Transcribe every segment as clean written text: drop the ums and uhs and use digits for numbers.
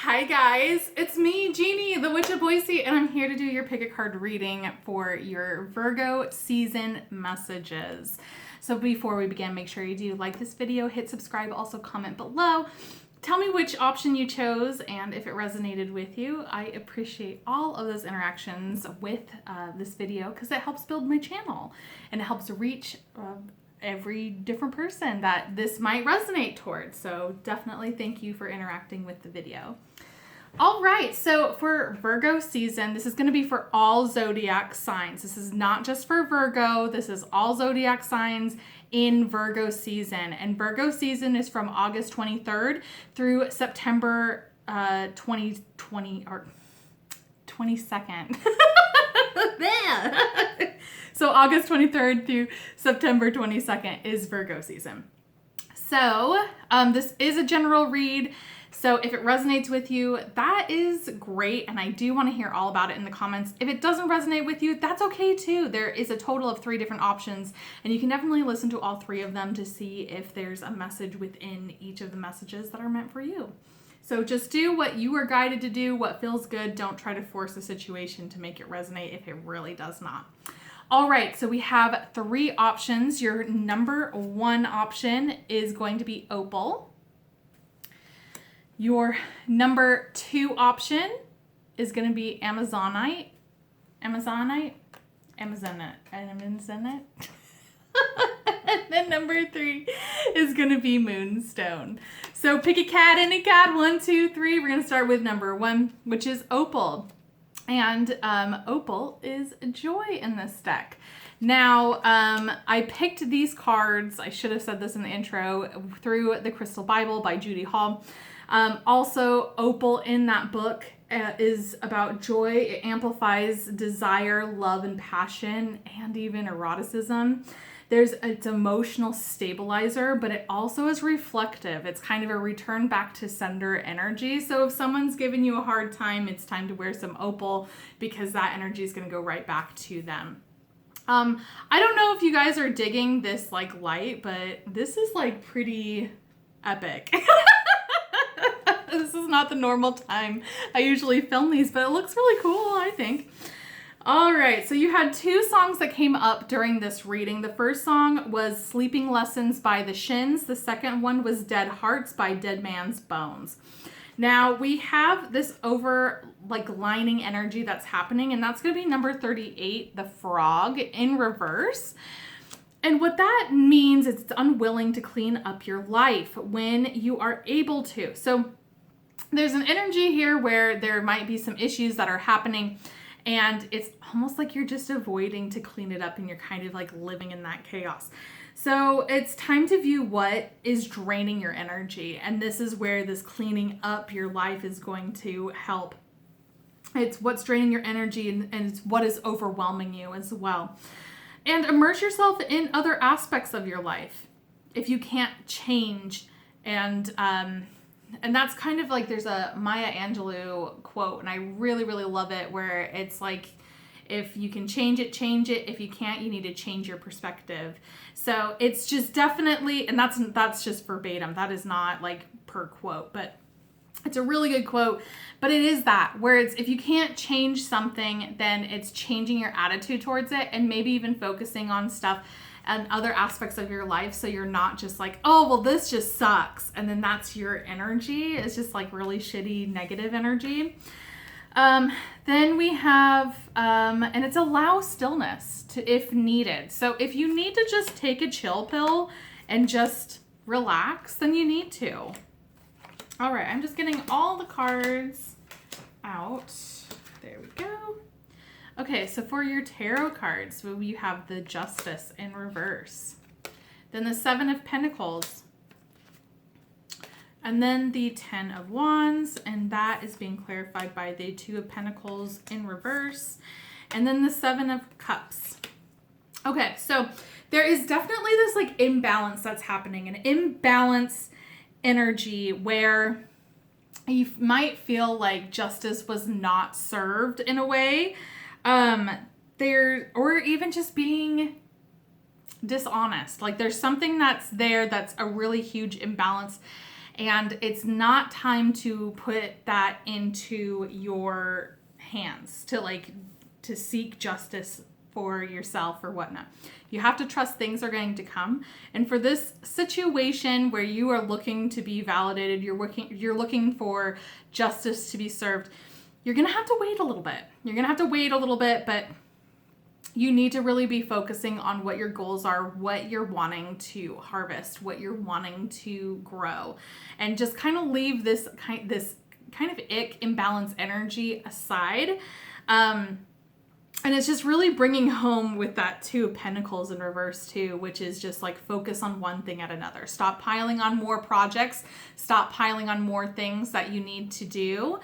Hi guys, it's me, Jeannie, the Witch of Boise, and I'm here to do your pick a card reading for your Virgo season messages. So before we begin, make sure you do like this video, hit subscribe, also comment below. Tell me which option you chose and if it resonated with you. I appreciate all of those interactions with this video because it helps build my channel and it helps reach every different person that this might resonate towards. So definitely thank you for interacting with the video. All right, so for Virgo season, this is going to be for all zodiac signs. This is not just for Virgo. This is all zodiac signs in Virgo season. And Virgo season is from August 23rd through September 2020 or 22nd. So August 23rd through September 22nd is Virgo season. So this is a general read. So if it resonates with you, that is great. And I do want to hear all about it in the comments. If it doesn't resonate with you, that's okay too. There is a total of 3 different options and you can definitely listen to all 3 of them to see if there's a message within each of the messages that are meant for you. So just do what you are guided to do, what feels good. Don't try to force a situation to make it resonate if it really does not. All right, so we have 3 options. Your number 1 option is going to be Opal. Your number 2 option is going to be Amazonite. And then number 3 is going to be Moonstone. So pick a cat, any cat, 1, 2, 3. We're going to start with number 1, which is Opal. And Opal is joy in this deck. Now, I picked these cards, I should have said this in the intro, through the Crystal Bible by Judy Hall. Also, Opal in that book is about joy. It amplifies desire, love, and passion, and even eroticism. It's emotional stabilizer, but it also is reflective. It's kind of a return back to sender energy. So if someone's giving you a hard time, it's time to wear some Opal because that energy is going to go right back to them. I don't know if you guys are digging this like light, but this is like pretty epic. This is not the normal time I usually film these, but it looks really cool, I think. All right, so you had 2 songs that came up during this reading. The first song was Sleeping Lessons by the Shins. The second one was Dead Hearts by Dead Man's Bones. Now we have this lining energy that's happening, and that's going to be number 38, the frog in reverse. And what that means is it's unwilling to clean up your life when you are able to. So there's an energy here where there might be some issues that are happening and it's almost like you're just avoiding to clean it up and you're kind of like living in that chaos. So it's time to view what is draining your energy. And this is where this cleaning up your life is going to help. It's what's draining your energy and it's what is overwhelming you as well. And immerse yourself in other aspects of your life if you can't change. And that's kind of like there's a Maya Angelou quote, and I really, really love it, where it's like, if you can change it, change it. If you can't, you need to change your perspective. So it's just definitely, and that's just verbatim. That is not like per quote, but it's a really good quote. But it is that, where it's, if you can't change something, then it's changing your attitude towards it and maybe even focusing on stuff and other aspects of your life, so you're not just like, oh, well, this just sucks. And then that's your energy. It's just like really shitty, negative energy. Then we have, and it's allow stillness if needed. So if you need to just take a chill pill and just relax, then you need to. All right, I'm just getting all the cards out. There we go. Okay, so for your tarot cards, you have the Justice in reverse. Then the 7 of Pentacles. And then the 10 of Wands, and that is being clarified by the 2 of Pentacles in reverse. And then the 7 of Cups. Okay, so there is definitely this like imbalance that's happening, an imbalance energy where you might feel like justice was not served in a way. Or even just being dishonest. Like there's something that's there that's a really huge imbalance. And it's not time to put that into your hands to seek justice for yourself or whatnot. You have to trust things are going to come. And for this situation where you are looking to be validated, you're looking for justice to be served, you're going to have to wait a little bit. But you need to really be focusing on what your goals are, what you're wanting to harvest, what you're wanting to grow, and just kind of leave this kind of ick, imbalance energy aside. And it's just really bringing home with that Two of Pentacles in reverse too, which is just like focus on one thing at another. Stop piling on more projects. Stop piling on more things that you need to do.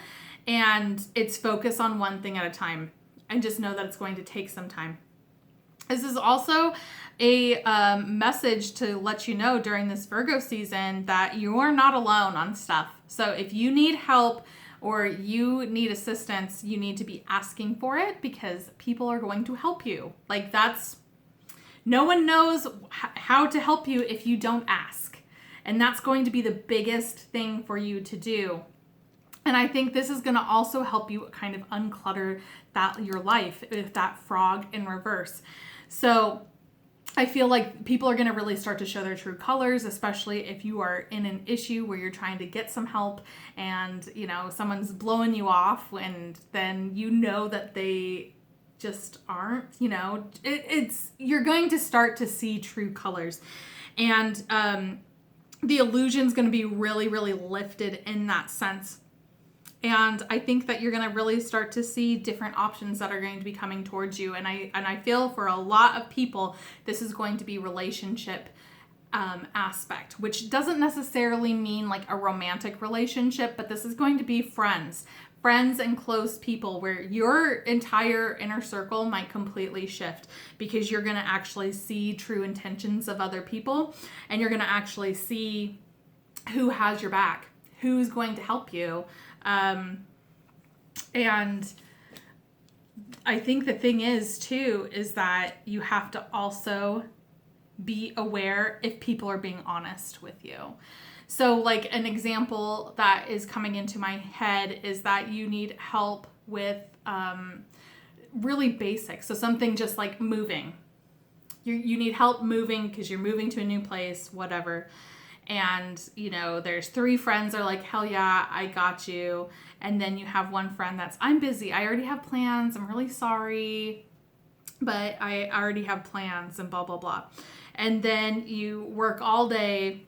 And it's focus on one thing at a time. And just know that it's going to take some time. This is also a message to let you know during this Virgo season that you are not alone on stuff. So if you need help or you need assistance, you need to be asking for it, because people are going to help you. Like, no one knows how to help you if you don't ask. And that's going to be the biggest thing for you to do. And I think this is going to also help you kind of unclutter your life with that frog in reverse. So I feel like people are going to really start to show their true colors, especially if you are in an issue where you're trying to get some help and, someone's blowing you off, and then that they just aren't, you're going to start to see true colors. And the illusion's going to be really, really lifted in that sense. And I think that you're going to really start to see different options that are going to be coming towards you. And I feel for a lot of people, this is going to be relationship aspect, which doesn't necessarily mean like a romantic relationship, but this is going to be friends and close people, where your entire inner circle might completely shift, because you're going to actually see true intentions of other people, and you're going to actually see who has your back, who's going to help you. And I think the thing is that you have to also be aware if people are being honest with you. So like an example that is coming into my head is that you need help with, really basic. So something just like moving. You need help moving because you're moving to a new place, whatever. And, there's 3 friends are like, hell yeah, I got you. And then you have one friend that's, I'm busy. I already have plans. I'm really sorry, but I already have plans and blah, blah, blah. And then you work all day,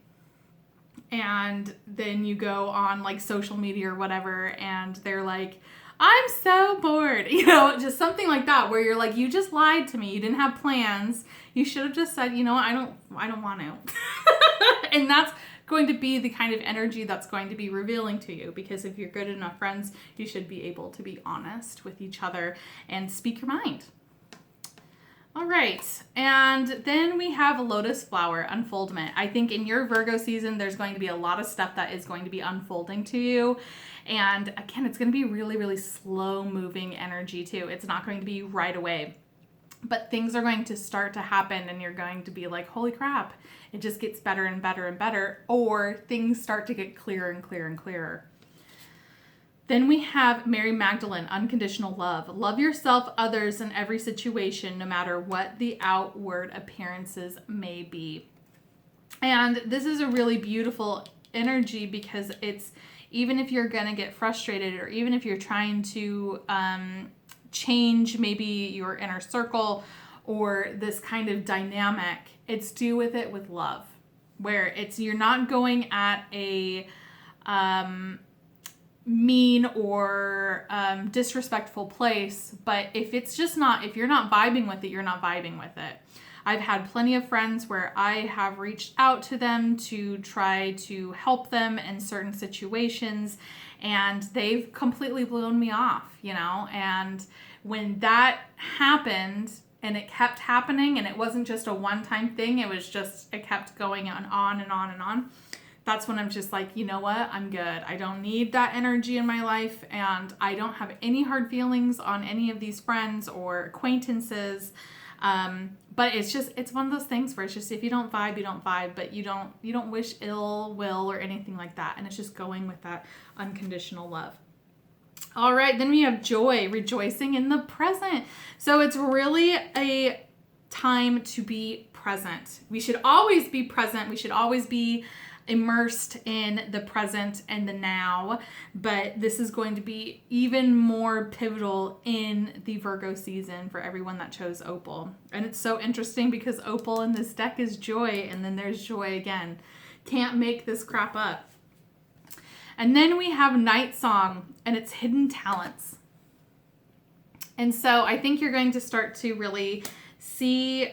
and then you go on like social media or whatever, and they're like, I'm so bored, just something like that, where you're like, you just lied to me. You didn't have plans. You should have just said, I don't want to. And that's going to be the kind of energy that's going to be revealing to you, because if you're good enough friends, you should be able to be honest with each other and speak your mind. All right. And then we have a lotus flower unfoldment. I think in your Virgo season, there's going to be a lot of stuff that is going to be unfolding to you. And again, it's going to be really, really slow moving energy too. It's not going to be right away, but things are going to start to happen, and you're going to be like, holy crap, it just gets better and better and better, or things start to get clearer and clearer and clearer. Then we have Mary Magdalene, unconditional love. Love yourself, others, in every situation, no matter what the outward appearances may be. And this is a really beautiful energy, because it's, even if you're going to get frustrated, or even if you're trying to change maybe your inner circle or this kind of dynamic, it's do with it with love, where you're not going at a mean or disrespectful place, but if you're not vibing with it, you're not vibing with it. I've had plenty of friends where I have reached out to them to try to help them in certain situations, and they've completely blown me off, and when that happened, and it kept happening, and it wasn't just a one-time thing, it kept going on and on and on. That's when I'm just like, you know what? I'm good. I don't need that energy in my life, and I don't have any hard feelings on any of these friends or acquaintances. But it's one of those things where it's just, if you don't vibe, you don't vibe, but you don't wish ill will or anything like that. And it's just going with that unconditional love. All right, then we have joy, rejoicing in the present. So it's really a time to be present. We should always be present. We should always be immersed in the present and the now, but this is going to be even more pivotal in the Virgo season for everyone that chose Opal. And it's so interesting because Opal in this deck is joy, and then there's joy again. Can't make this crap up. And then we have Night Song, and it's hidden talents. And so I think you're going to start to really see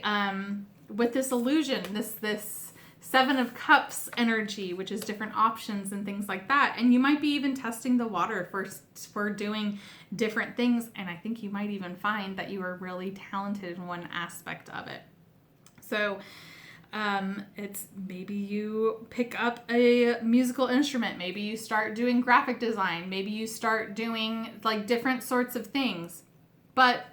with this illusion, this Seven of Cups energy, which is different options and things like that. And you might be even testing the water for doing different things. And I think you might even find that you are really talented in one aspect of it. So it's maybe you pick up a musical instrument. Maybe you start doing graphic design. Maybe you start doing like different sorts of things. But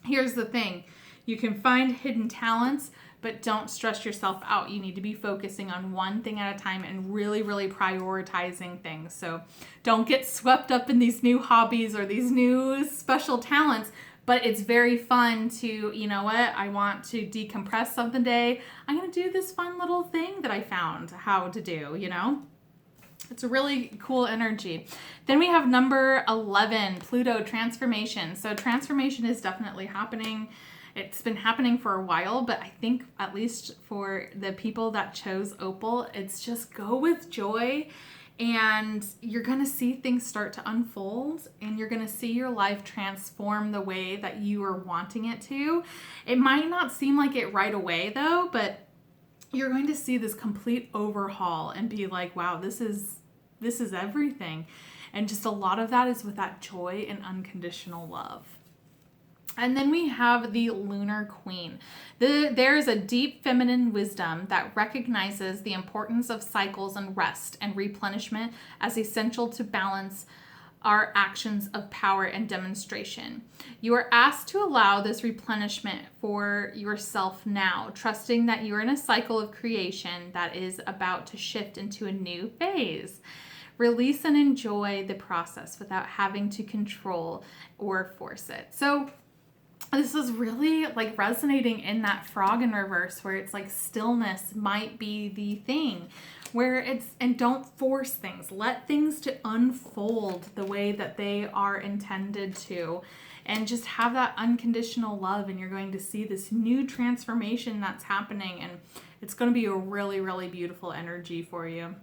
here's the thing. You can find hidden talents, but don't stress yourself out. You need to be focusing on one thing at a time and really, really prioritizing things. So don't get swept up in these new hobbies or these new special talents, but it's very fun to, you know what, I want to decompress something today. I'm going to do this fun little thing that I found how to do, you know? It's a really cool energy. Then we have number 11, Pluto transformation. So transformation is definitely happening. It's been happening for a while, but I think at least for the people that chose Opal, it's just go with joy, and you're going to see things start to unfold, and you're going to see your life transform the way that you are wanting it to. It might not seem like it right away though, but you're going to see this complete overhaul and be like, wow, this is everything. And just a lot of that is with that joy and unconditional love. And then we have the Lunar Queen. There is a deep feminine wisdom that recognizes the importance of cycles and rest and replenishment as essential to balance our actions of power and demonstration. You are asked to allow this replenishment for yourself now, trusting that you are in a cycle of creation that is about to shift into a new phase. Release and enjoy the process without having to control or force it. So this is really like resonating in that frog in reverse, where it's like stillness might be the thing, where it's, and don't force things. Let things to unfold the way that they are intended to, and just have that unconditional love, and you're going to see this new transformation that's happening, and it's going to be a really, really beautiful energy for you.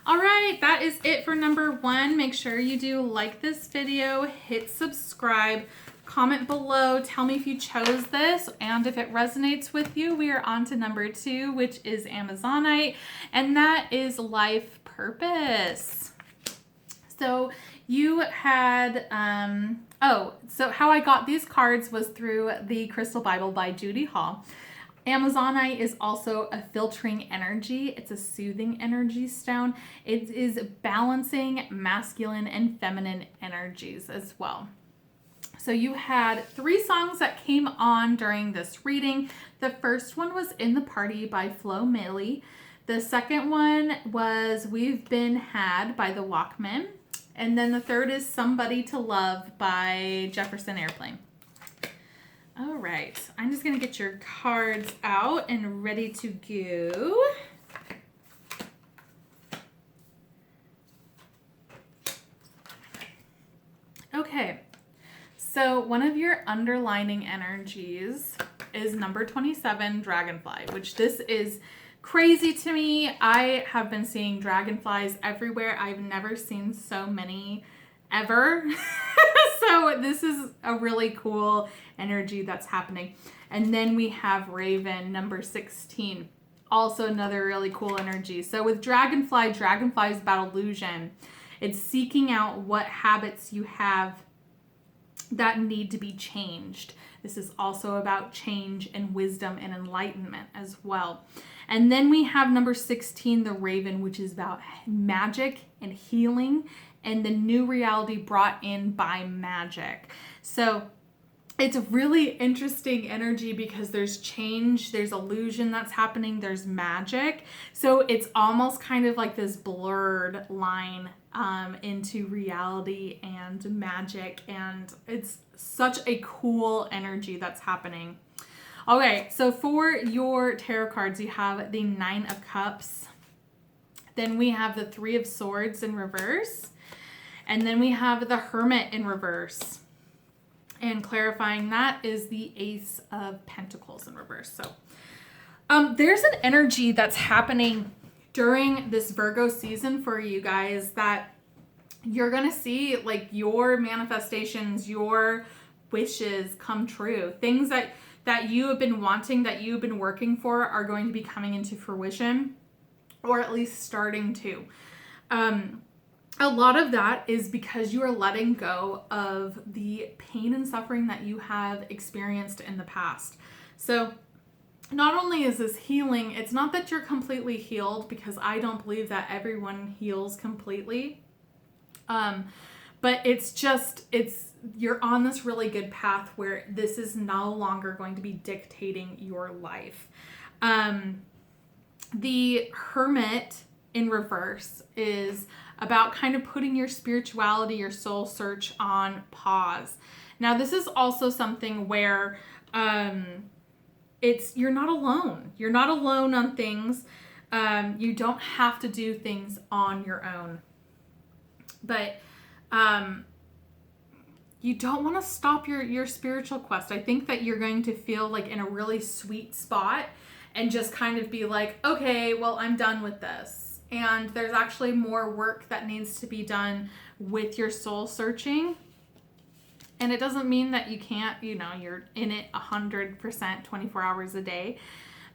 All right, that is it for number 1. Make sure you do like this video, hit subscribe, comment below, tell me if you chose this, and if it resonates with you. We are on to number 2, which is Amazonite, and that is life purpose. So you had, so how I got these cards was through the Crystal Bible by Judy Hall. Amazonite is also a filtering energy. It's a soothing energy stone. It is balancing masculine and feminine energies as well. So you had 3 songs that came on during this reading. The first one was In the Party by Flo Milli. The second one was We've Been Had by the Walkmen. And then the third is Somebody to Love by Jefferson Airplane. All right, I'm just going to get your cards out and ready to go. Okay, so one of your underlining energies is number 27, Dragonfly, which this is crazy to me. I have been seeing dragonflies everywhere. I've never seen so many ever. So this is a really cool energy that's happening. And then we have Raven, number 16. Also another really cool energy. So with Dragonfly, Dragonfly is about illusion. It's seeking out what habits you have that need to be changed. This is also about change and wisdom and enlightenment as well. And then we have number 16, the Raven, which is about magic and healing and the new reality brought in by magic. So it's a really interesting energy because there's change, there's illusion that's happening, there's magic. So it's almost kind of like this blurred line into reality and magic, and it's such a cool energy that's happening. Okay, so for your tarot cards, you have the Nine of Cups, then we have the Three of Swords in reverse, and then we have the Hermit in reverse. And clarifying that is the Ace of Pentacles in reverse. So there's an energy that's happening during this Virgo season for you guys that you're going to see like your manifestations, your wishes come true. Things that you have been wanting, that you've been working for are going to be coming into fruition, or at least starting to. A lot of that is because you are letting go of the pain and suffering that you have experienced in the past. So not only is this healing, it's not that you're completely healed, because I don't believe that everyone heals completely. But you're on this really good path where this is no longer going to be dictating your life. The Hermit in reverse is about kind of putting your spirituality, your soul search on pause. Now, this is also something where you're not alone. You're not alone on things. You don't have to do things on your own. But you don't want to stop your spiritual quest. I think that you're going to feel like in a really sweet spot and just kind of be like, okay, well, I'm done with this. And there's actually more work that needs to be done with your soul searching. And it doesn't mean that you can't, you're in it 100%, 24 hours a day.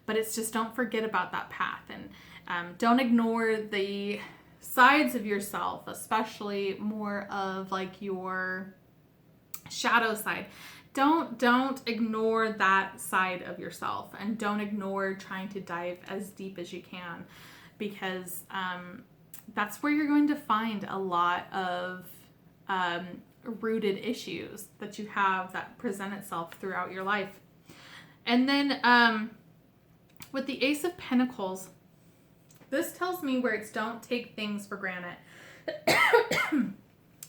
But it's just, don't forget about that path. And don't ignore the sides of yourself, especially more of like your shadow side. Don't ignore that side of yourself, and don't ignore trying to dive as deep as you can. Because that's where you're going to find a lot of rooted issues that you have that present itself throughout your life. And then with the Ace of Pentacles, this tells me where it's don't take things for granted.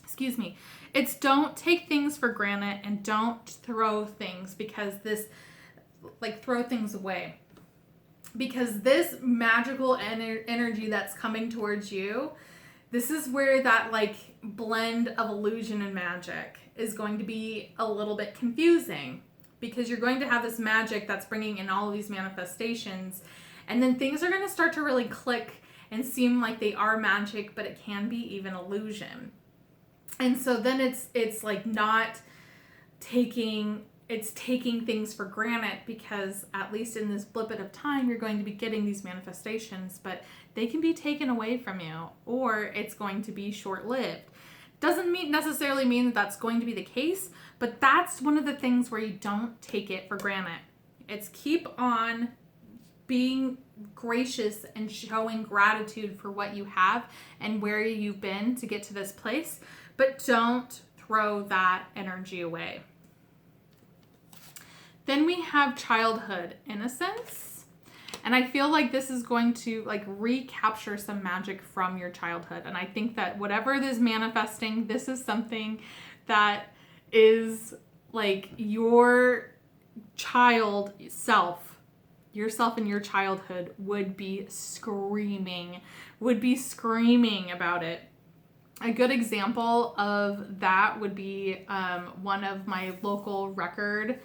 Excuse me. It's don't take things for granted, and don't throw things throw things away. Because this magical energy that's coming towards you, this is where that like blend of illusion and magic is going to be a little bit confusing, because you're going to have this magic that's bringing in all of these manifestations, and then things are going to start to really click and seem like they are magic, but it can be even illusion. And so then it's like not taking things for granted, because at least in this blip of time, you're going to be getting these manifestations, but they can be taken away from you, or it's going to be short-lived. Doesn't necessarily mean that that's going to be the case, but that's one of the things where you don't take it for granted. It's keep on being gracious and showing gratitude for what you have and where you've been to get to this place, but don't throw that energy away. Then we have childhood innocence. And I feel like this is going to like recapture some magic from your childhood. And I think that whatever is manifesting, this is something that is like your yourself in your childhood would be screaming about it. A good example of that would be one of my local record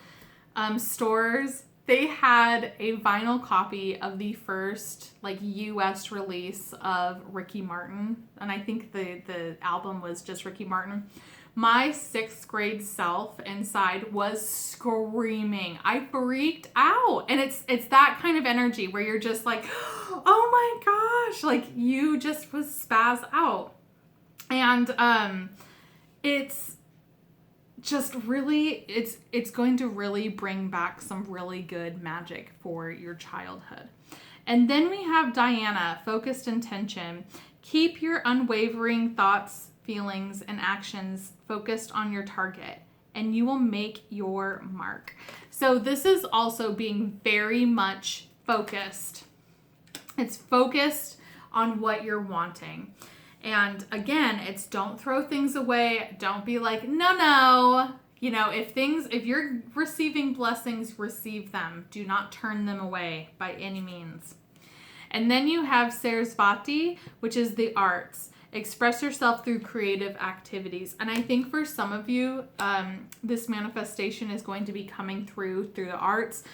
stores. They had a vinyl copy of the first like US release of Ricky Martin, and I think the album was just Ricky Martin. My 6th grade self inside was screaming. I freaked out. And it's that kind of energy where you're just like, oh my gosh, like you just was spaz out. And it's just really, it's going to really bring back some really good magic for your childhood. And then we have Diana, focused intention. Keep your unwavering thoughts, feelings, and actions focused on your target. and you will make your mark. So this is also being very much focused. It's focused on what you're wanting. And again, it's don't throw things away. Don't be like, no. You know, if you're receiving blessings, receive them. Do not turn them away by any means. And then you have Sarasvati, which is the arts. Express yourself through creative activities. And I think for some of you, this manifestation is going to be coming through the arts.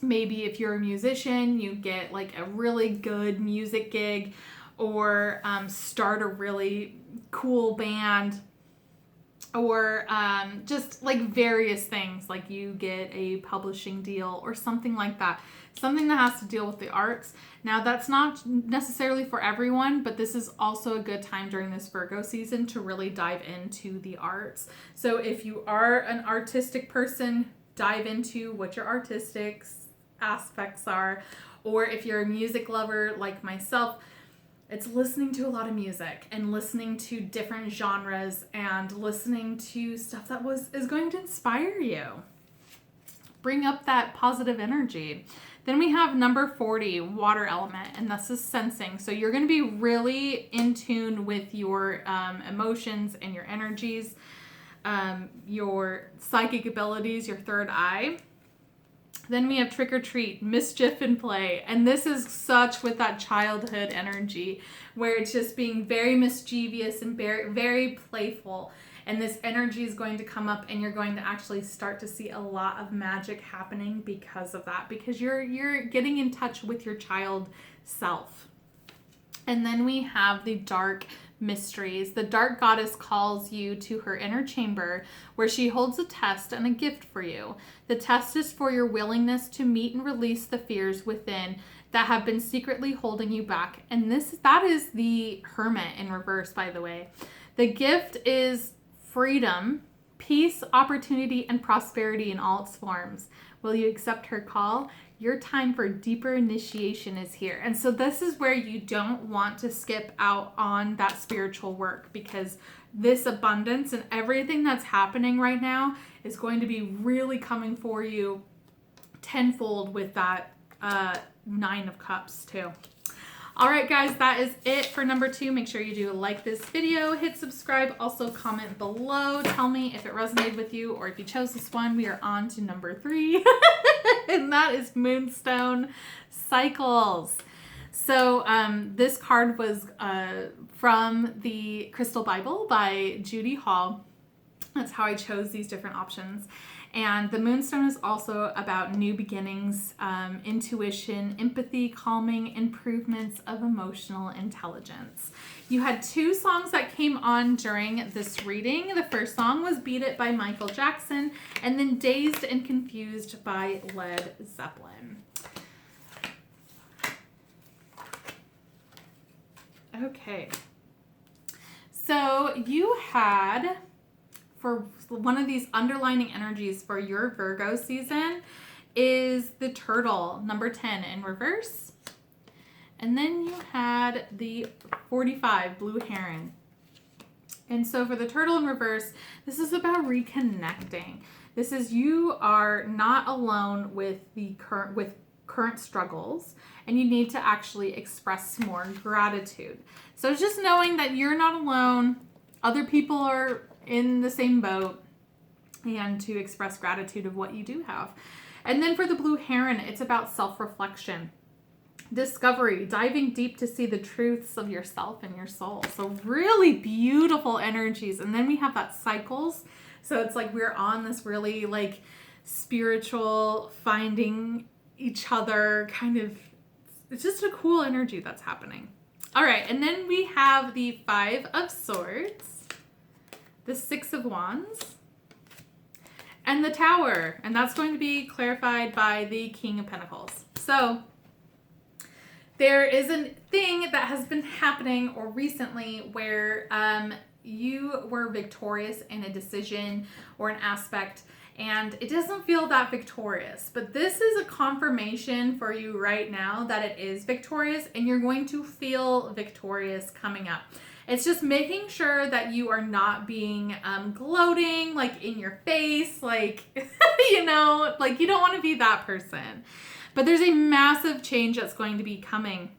Maybe if you're a musician, you get like a really good music gig, or start a really cool band, or just like various things, like you get a publishing deal or something like that. Something that has to deal with the arts. Now, that's not necessarily for everyone, but this is also a good time during this Virgo season to really dive into the arts. So if you are an artistic person, dive into what your artistic aspects are. Or if you're a music lover like myself, it's listening to a lot of music and listening to different genres and listening to stuff that is going to inspire you. Bring up that positive energy. Then we have number 40, water element, and this is sensing. So you're going to be really in tune with your emotions and your energies, your psychic abilities, your third eye. Then we have trick or treat, mischief and play. And this is such with that childhood energy where it's just being very mischievous and very, very playful. And this energy is going to come up, and you're going to actually start to see a lot of magic happening because of that, because you're getting in touch with your child self. And then we have the dark mysteries. The dark goddess calls you to her inner chamber where she holds a test and a gift for you. The test is for your willingness to meet and release the fears within that have been secretly holding you back. And that is the Hermit in reverse, by the way. The gift is freedom, peace, opportunity, and prosperity in all its forms. Will you accept her call? Your time for deeper initiation is here. And so this is where you don't want to skip out on that spiritual work, because this abundance and everything that's happening right now is going to be really coming for you tenfold with that 9 of Cups too. All right, guys, that is it for number 2. Make sure you do like this video, hit subscribe, also comment below. Tell me if it resonated with you or if you chose this one. We are on to number 3, and that is Moonstone cycles. So this card was from the Crystal Bible by Judy Hall. That's how I chose these different options. And the Moonstone is also about new beginnings, intuition, empathy, calming, improvements of emotional intelligence. You had 2 songs that came on during this reading. The first song was Beat It by Michael Jackson, and then Dazed and Confused by Led Zeppelin. Okay. So you had, for one of these underlining energies for your Virgo season, is the turtle, number 10 in reverse. And then you had the 45, blue heron. And so for the turtle in reverse, this is about reconnecting. This is, you are not alone with current struggles, and you need to actually express more gratitude. So it's just knowing that you're not alone. Other people are in the same boat, and to express gratitude of what you do have. And then for the blue heron, it's about self-reflection, discovery, diving deep to see the truths of yourself and your soul. So really beautiful energies. And then we have that cycles. So it's like we're on this really like spiritual finding each other kind of, it's just a cool energy that's happening. All right, and then we have the 5 of Swords, the 6 of Wands, and the Tower, and that's going to be clarified by the King of Pentacles. So there is a thing that has been happening or recently where you were victorious in a decision or an aspect, and it doesn't feel that victorious. But this is a confirmation for you right now that it is victorious, and you're going to feel victorious coming up. It's just making sure that you are not being gloating, like in your face, like, you know, like you don't want to be that person. But there's a massive change that's going to be coming,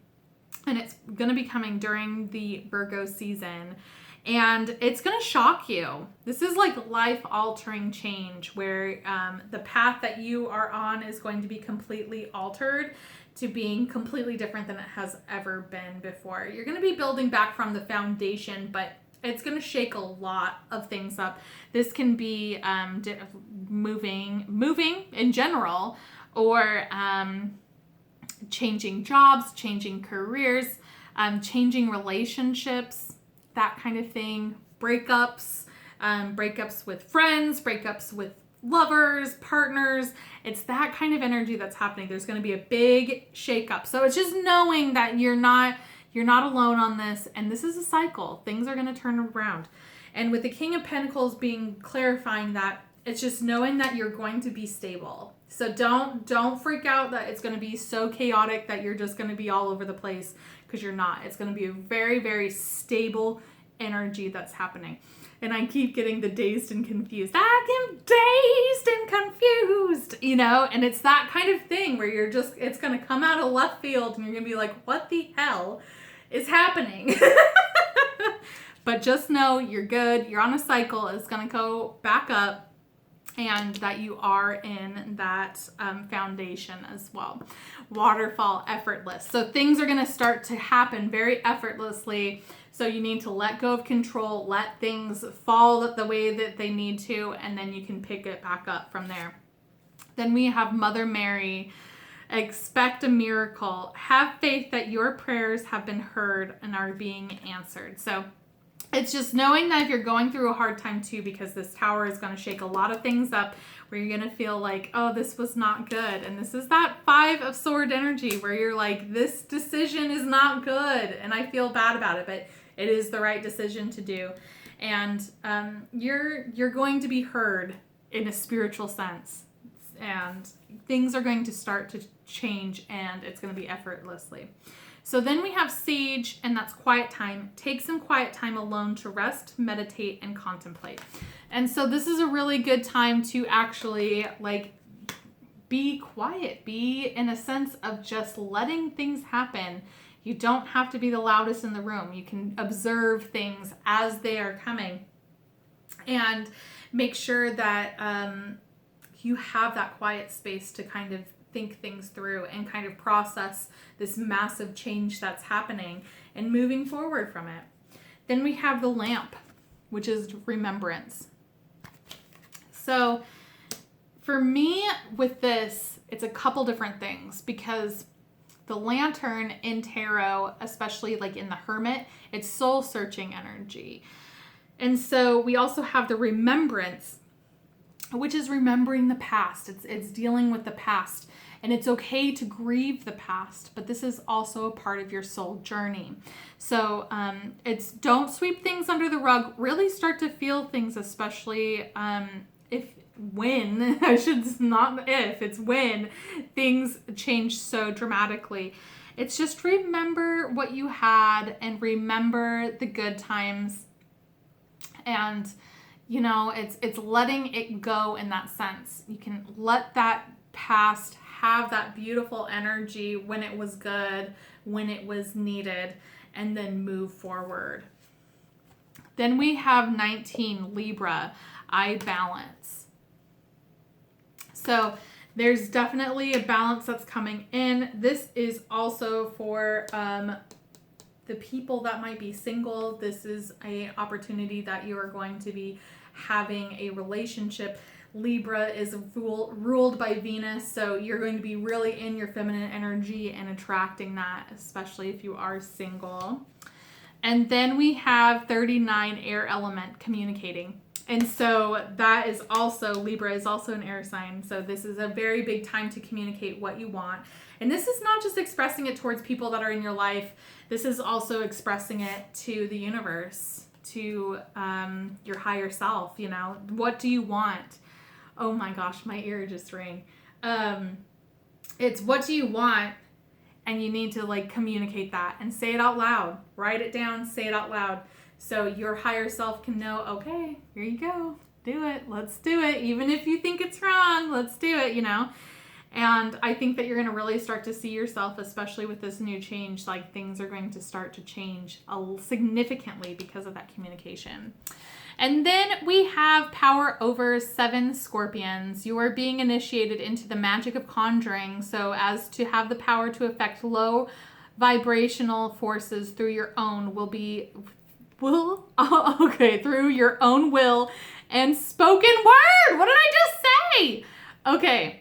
and it's going to be coming during the Virgo season. And it's going to shock you. This is like life-altering change where the path that you are on is going to be completely altered to being completely different than it has ever been before. You're going to be building back from the foundation, but it's going to shake a lot of things up. This can be moving in general, or changing jobs, changing careers, changing relationships, that kind of thing. Breakups, breakups with friends, breakups with lovers, partners. It's that kind of energy that's happening. There's going to be a big shakeup. So it's just knowing that you're not alone on this, and this is a cycle. Things are going to turn around. And with the King of Pentacles being clarifying that, it's just knowing that you're going to be stable. So don't freak out that it's going to be so chaotic that you're just going to be all over the place, because you're not. It's going to be a very, very stable energy that's happening. And I keep getting the dazed and confused. I am dazed and confused, you know? And it's that kind of thing where it's going to come out of left field and you're going to be like, what the hell is happening? But just know you're good. You're on a cycle. It's going to go back up, and that you are in that foundation as well. Waterfall, effortless. So things are going to start to happen very effortlessly. So you need to let go of control, let things fall the way that they need to, and then you can pick it back up from there. Then we have Mother Mary. Expect a miracle. Have faith that your prayers have been heard and are being answered. So it's just knowing that if you're going through a hard time too, because this tower is going to shake a lot of things up, where you're going to feel like, oh, this was not good. And this is that 5 of Sword energy where you're like, this decision is not good and I feel bad about it, but it is the right decision to do. And you're going to be heard in a spiritual sense, and things are going to start to change, and it's going to be effortlessly. So then we have Sage, and that's quiet time. Take some quiet time alone to rest, meditate, and contemplate. And so this is a really good time to actually like be quiet, be in a sense of just letting things happen. You don't have to be the loudest in the room. You can observe things as they are coming, and make sure that you have that quiet space to kind of think things through and kind of process this massive change that's happening and moving forward from it. Then we have the lamp, which is remembrance. So for me with this, it's a couple different things, because the lantern in tarot, especially like in the Hermit, it's soul searching energy. And so we also have the remembrance, which is remembering the past. It's dealing with the past. And it's okay to grieve the past, but this is also a part of your soul journey. So it's don't sweep things under the rug. Really start to feel things, especially when things change so dramatically. It's just remember what you had and remember the good times. And, you know, it's letting it go in that sense. You can let that past have that beautiful energy when it was good, when it was needed, and then move forward. Then we have 19, Libra, I balance. So there's definitely a balance that's coming in. This is also for the people that might be single. This is an opportunity that you are going to be having a relationship. Libra is ruled by Venus, so you're going to be really in your feminine energy and attracting that, especially if you are single. And then we have 39, air element, communicating. And so that is also, Libra is also an air sign. So this is a very big time to communicate what you want. And this is not just expressing it towards people that are in your life. This is also expressing it to the universe, to your higher self, you know. What do you want? Oh my gosh, my ear just rang. It's what do you want? And you need to like communicate that and say it out loud. Write it down, say it out loud. So your higher self can know, okay, here you go. Do it. Let's do it. Even if you think it's wrong, let's do it, you know? And I think that you're going to really start to see yourself, especially with this new change, like things are going to start to change significantly because of that communication. And then we have power over 7 Scorpions. You are being initiated into the magic of conjuring, so as to have the power to affect low vibrational forces through your own through your own will and spoken word. What did I just say? Okay.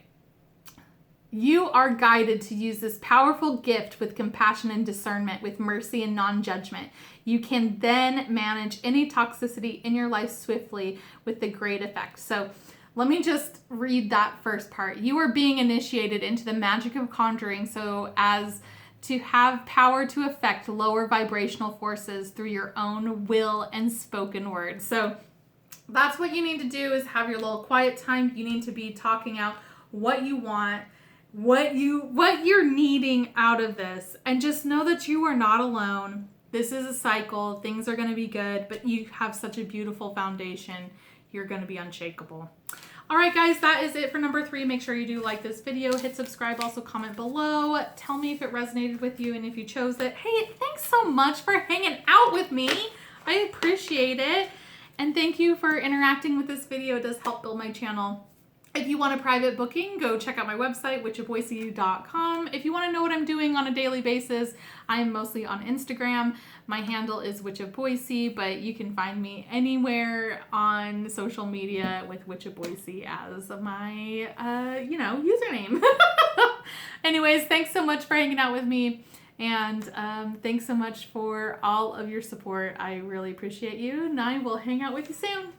You are guided to use this powerful gift with compassion and discernment, with mercy and non-judgment. You can then manage any toxicity in your life swiftly with the great effect. So let me just read that first part. You are being initiated into the magic of conjuring so as to have power to affect lower vibrational forces through your own will and spoken word. So that's what you need to do, is have your little quiet time. You need to be talking out what you want, what you're needing out of this, and just know that you are not alone. This is a cycle. Things are going to be good, but you have such a beautiful foundation. You're going to be unshakable. All right, guys, that is it for number 3. Make sure you do like this video, hit subscribe, also comment below. Tell me if it resonated with you and if you chose it. Hey, thanks so much for hanging out with me. I appreciate it. And thank you for interacting with this video. It does help build my channel. If you want a private booking, go check out my website, witchofboise.com. If you want to know what I'm doing on a daily basis, I'm mostly on Instagram. My handle is witchofboise, but you can find me anywhere on social media with witchofboise as my, username. Anyways, thanks so much for hanging out with me. And thanks so much for all of your support. I really appreciate you, and I will hang out with you soon.